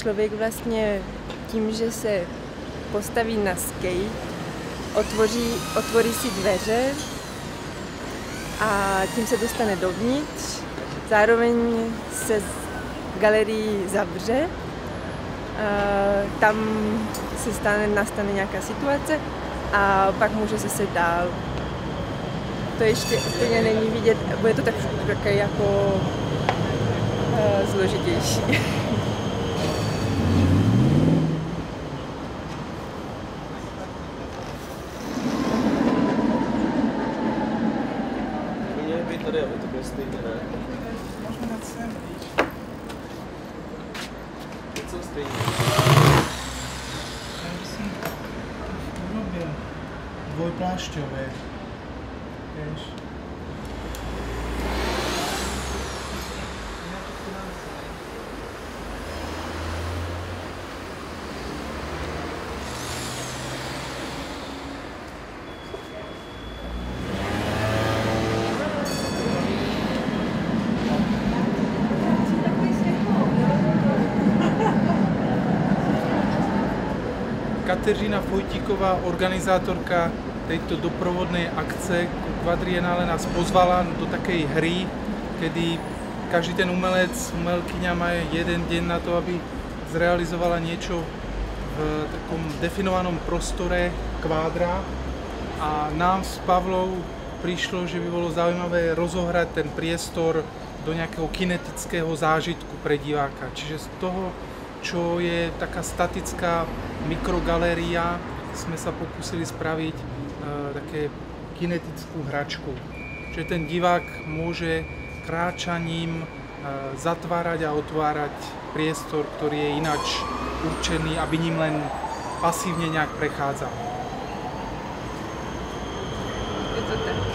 člověk vlastně tím, že se postaví na skate, otvoří si dveře a tím se dostane dovnitř. Zároveň se galerii zavře, tam nastane nějaká situace a pak může zase dál. To ještě úplně není vidět, bude to také jako složitější. Měli by tady, aby to bylo stejně, ne? Možná nad sem, víš? Něco stejně. Já bych si urobil dvojplášťové, víš? Kateřina Vojtíková, organizátorka tejto doprovodnej akce Quadriennale, nás pozvala do takej hry, kedy každý ten umelec, umelkyňa má jeden deň na to, aby zrealizovala niečo v takom definovanom prostore kvádra. A nám s Pavlou prišlo, že by bolo zaujímavé rozohrať ten priestor do nejakého kinetického zážitku pre diváka. Čiže z toho, čo je taká statická mikrogaléria, sme sa pokúsili spraviť také kinetickú hračku. Čiže ten divák môže kráčaním zatvárať a otvárať priestor, ktorý je ináč určený, aby ním len pasívne nejak prechádzal. Je to tak.